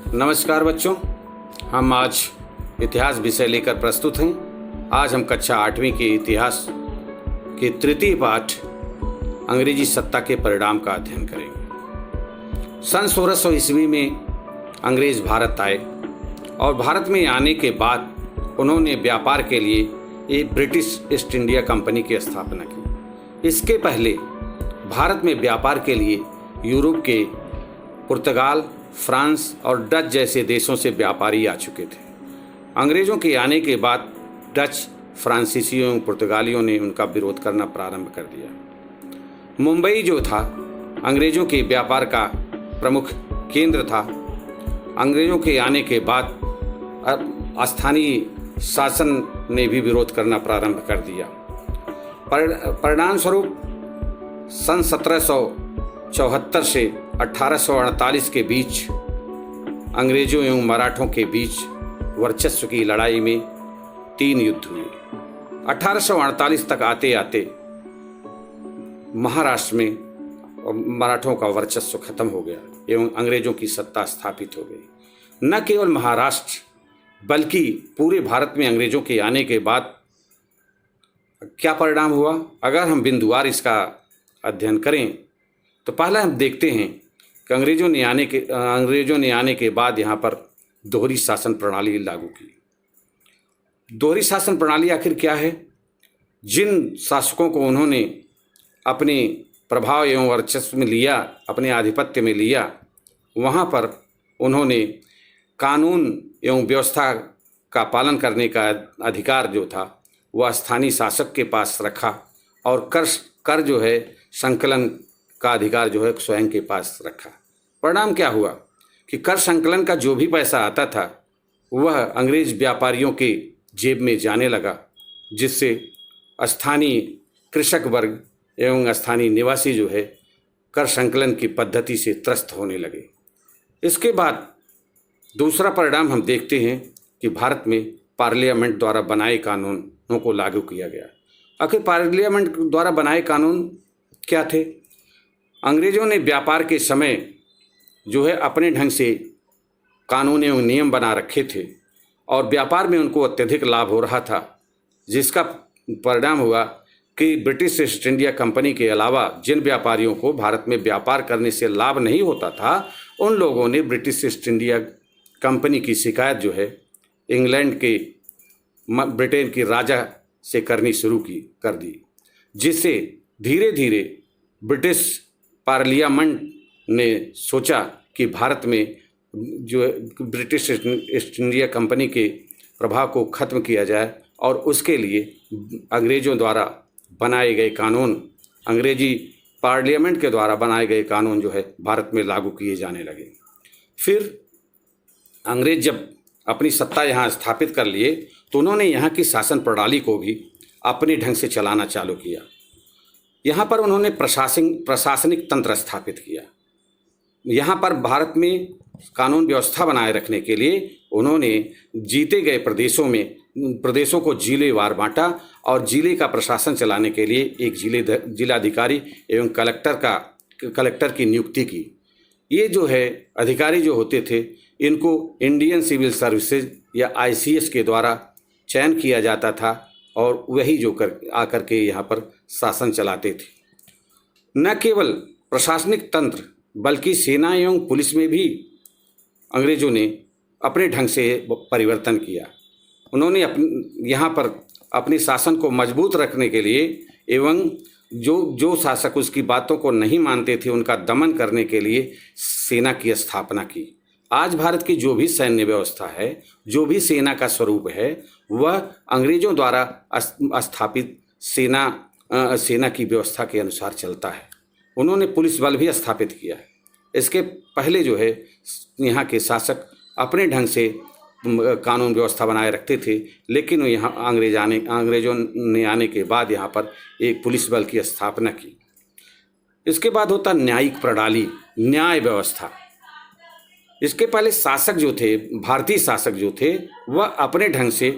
नमस्कार बच्चों, हम आज इतिहास विषय लेकर प्रस्तुत हैं। आज हम कक्षा 8वीं के इतिहास के तृतीय पाठ अंग्रेजी सत्ता के परिणाम का अध्ययन करेंगे। सन 1600 ईस्वी में अंग्रेज भारत आए और भारत में आने के बाद उन्होंने व्यापार के लिए एक ब्रिटिश ईस्ट इंडिया कंपनी की स्थापना की। इसके पहले भारत में व्यापार के लिए यूरोप के पुर्तगाल, फ्रांस और डच जैसे देशों से व्यापारी आ चुके थे। अंग्रेज़ों के आने के बाद डच, फ्रांसीसियों एवं पुर्तगालियों ने उनका विरोध करना प्रारंभ कर दिया। मुंबई जो था अंग्रेज़ों के व्यापार का प्रमुख केंद्र था। अंग्रेज़ों के आने के बाद स्थानीय शासन ने भी विरोध करना प्रारंभ कर दिया। परिणाम स्वरूप सन 1774 से 1848 के बीच अंग्रेजों एवं मराठों के बीच वर्चस्व की लड़ाई में 3 युद्ध हुए। 1848 तक आते आते महाराष्ट्र में मराठों का वर्चस्व खत्म हो गया एवं अंग्रेजों की सत्ता स्थापित हो गई। न केवल महाराष्ट्र बल्कि पूरे भारत में अंग्रेजों के आने के बाद क्या परिणाम हुआ, अगर हम बिंदुवार इसका अध्ययन करें तो पहला हम देखते हैं कि अंग्रेजों ने आने के बाद यहाँ पर दोहरी शासन प्रणाली लागू की। दोहरी शासन प्रणाली आखिर क्या है? जिन शासकों को उन्होंने अपने प्रभाव एवं वर्चस्व में लिया, अपने आधिपत्य में लिया, वहाँ पर उन्होंने कानून एवं व्यवस्था का पालन करने का अधिकार जो था वह स्थानीय शासक के पास रखा और कर जो है संकलन का अधिकार जो है स्वयं के पास रखा। परिणाम क्या हुआ कि कर संकलन का जो भी पैसा आता था वह अंग्रेज व्यापारियों के जेब में जाने लगा, जिससे स्थानीय कृषक वर्ग एवं स्थानीय निवासी जो है कर संकलन की पद्धति से त्रस्त होने लगे। इसके बाद दूसरा परिणाम हम देखते हैं कि भारत में पार्लियामेंट द्वारा बनाए कानूनों को लागू किया गया। आखिर पार्लियामेंट द्वारा बनाए कानून क्या थे? अंग्रेजों ने व्यापार के समय जो है अपने ढंग से कानून एवं नियम बना रखे थे और व्यापार में उनको अत्यधिक लाभ हो रहा था, जिसका परिणाम हुआ कि ब्रिटिश ईस्ट इंडिया कंपनी के अलावा जिन व्यापारियों को भारत में व्यापार करने से लाभ नहीं होता था, उन लोगों ने ब्रिटिश ईस्ट इंडिया कंपनी की शिकायत जो है इंग्लैंड के ब्रिटेन की राजा से करनी शुरू कर दी, जिससे धीरे धीरे ब्रिटिश पार्लियामेंट ने सोचा कि भारत में जो ब्रिटिश ईस्ट इंडिया कंपनी के प्रभाव को ख़त्म किया जाए और उसके लिए अंग्रेज़ों द्वारा बनाए गए कानून, अंग्रेजी पार्लियामेंट के द्वारा बनाए गए कानून जो है भारत में लागू किए जाने लगे। फिर अंग्रेज जब अपनी सत्ता यहाँ स्थापित कर लिए तो उन्होंने यहाँ की शासन प्रणाली को भी अपने ढंग से चलाना चालू किया। यहाँ पर उन्होंने प्रशासनिक तंत्र स्थापित किया। यहाँ पर भारत में कानून व्यवस्था बनाए रखने के लिए उन्होंने जीते गए प्रदेशों को जिलेवार बांटा और जिले का प्रशासन चलाने के लिए एक जिलाधिकारी एवं कलेक्टर की नियुक्ति की। ये जो है अधिकारी जो होते थे, इनको इंडियन सिविल सर्विसेज या ICS के द्वारा चयन किया जाता था और वही जो आकर के यहाँ पर शासन चलाते थे। न केवल प्रशासनिक तंत्र बल्कि सेना एवं पुलिस में भी अंग्रेजों ने अपने ढंग से परिवर्तन किया। उन्होंने यहाँ पर अपने शासन को मजबूत रखने के लिए एवं जो शासक उसकी बातों को नहीं मानते थे उनका दमन करने के लिए सेना की स्थापना की। आज भारत की जो भी सैन्य व्यवस्था है, जो भी सेना का स्वरूप है, वह अंग्रेजों द्वारा स्थापित सेना की व्यवस्था के अनुसार चलता है। उन्होंने पुलिस बल भी स्थापित किया है। इसके पहले जो है यहाँ के शासक अपने ढंग से कानून व्यवस्था बनाए रखते थे, लेकिन यहाँ अंग्रेजों ने आने के बाद यहाँ पर एक पुलिस बल की स्थापना की। इसके बाद होता न्यायिक प्रणाली, न्याय व्यवस्था। इसके पहले शासक जो थे, भारतीय शासक जो थे, वह अपने ढंग से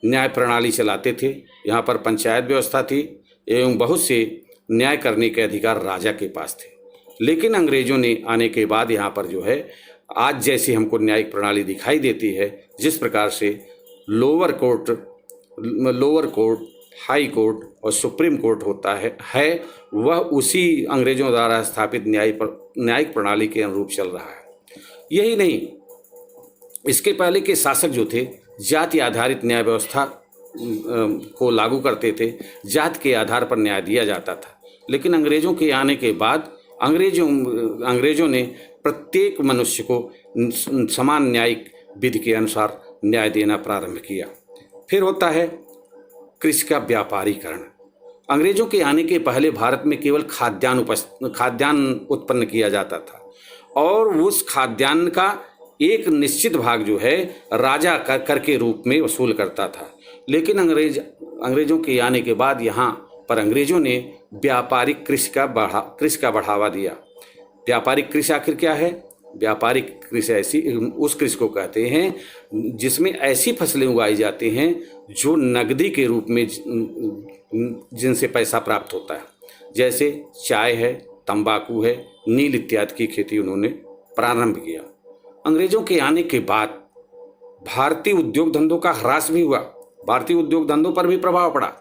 न्याय प्रणाली चलाते थे। यहाँ पर पंचायत व्यवस्था थी एवं बहुत से न्याय करने के अधिकार राजा के पास थे। लेकिन अंग्रेजों ने आने के बाद यहाँ पर जो है आज जैसी हमको न्यायिक प्रणाली दिखाई देती है, जिस प्रकार से लोअर कोर्ट, हाई कोर्ट और सुप्रीम कोर्ट होता है वह उसी अंग्रेजों द्वारा स्थापित न्यायिक प्रणाली के अनुरूप चल रहा है। यही नहीं, इसके पहले के शासक जो थे जाति आधारित न्याय व्यवस्था को लागू करते थे, जात के आधार पर न्याय दिया जाता था। लेकिन अंग्रेजों के आने के बाद अंग्रेजों ने प्रत्येक मनुष्य को समान न्यायिक विधि के अनुसार न्याय देना प्रारंभ किया। फिर होता है कृषि का व्यापारीकरण। अंग्रेजों के आने के पहले भारत में केवल खाद्यान्न उत्पन्न किया जाता था और उस खाद्यान्न का एक निश्चित भाग जो है राजा कर के रूप में वसूल करता था। लेकिन अंग्रेजों के आने के बाद यहाँ पर अंग्रेजों ने व्यापारिक कृषि का बढ़ावा दिया। व्यापारिक कृषि आखिर क्या है? व्यापारिक कृषि उस कृषि को कहते हैं जिसमें ऐसी फसलें उगाई जाती हैं जो नकदी के रूप में जिनसे पैसा प्राप्त होता है, जैसे चाय है, तंबाकू है, नील इत्यादि की खेती उन्होंने प्रारंभ किया। अंग्रेजों के आने के बाद भारतीय उद्योग धंधों का ह्रास भी हुआ, भारतीय उद्योग धंधों पर भी प्रभाव पड़ा।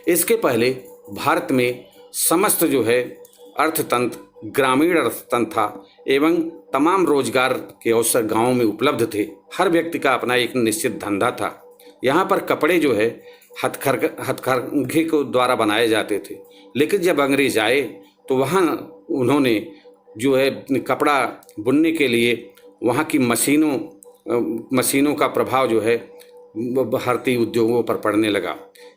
इसके पहले भारत में समस्त जो है अर्थतंत्र ग्रामीण अर्थतंत्र था एवं तमाम रोजगार के अवसर गांवों में उपलब्ध थे। हर व्यक्ति का अपना एक निश्चित धंधा था। यहाँ पर कपड़े जो है हथकरघे को द्वारा बनाए जाते थे। लेकिन जब अंग्रेज आए तो वहाँ उन्होंने जो है कपड़ा बुनने के लिए वहाँ की मशीनों का प्रभाव जो है भारतीय उद्योगों पर पड़ने लगा।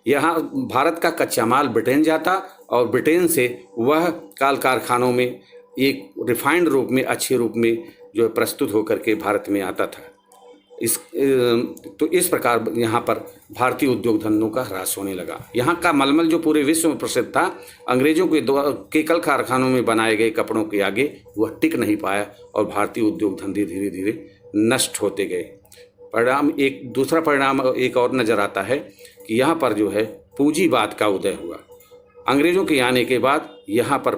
यहाँ भारत का कच्चा माल ब्रिटेन जाता और ब्रिटेन से वह काल कारखानों में एक रिफाइंड रूप में, अच्छे रूप में जो है प्रस्तुत होकर के भारत में आता था। तो इस प्रकार यहाँ पर भारतीय उद्योग धंधों का ह्रास होने लगा। यहाँ का मलमल जो पूरे विश्व में प्रसिद्ध था, अंग्रेजों के कल कारखानों में बनाए गए कपड़ों के आगे वह टिक नहीं पाया और भारतीय उद्योग धंधे धीरे धीरे नष्ट होते गए। दूसरा परिणाम एक और नज़र आता है कि यहाँ पर जो है पूंजीवाद का उदय हुआ। अंग्रेजों के आने के बाद यहाँ पर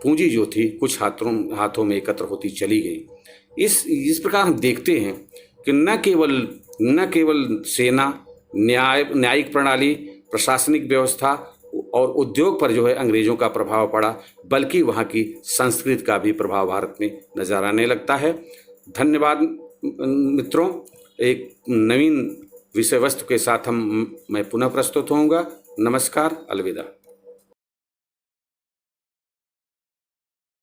पूंजी जो थी कुछ हाथों में एकत्र होती चली गई। इस प्रकार हम देखते हैं कि न केवल सेना, न्यायिक प्रणाली, प्रशासनिक व्यवस्था और उद्योग पर जो है अंग्रेजों का प्रभाव पड़ा, बल्कि वहाँ की संस्कृति का भी प्रभाव भारत में नजर आने लगता है। धन्यवाद मित्रों। एक नवीन विषय वस्तु के साथ मैं पुनः प्रस्तुत होऊंगा। नमस्कार, अलविदा।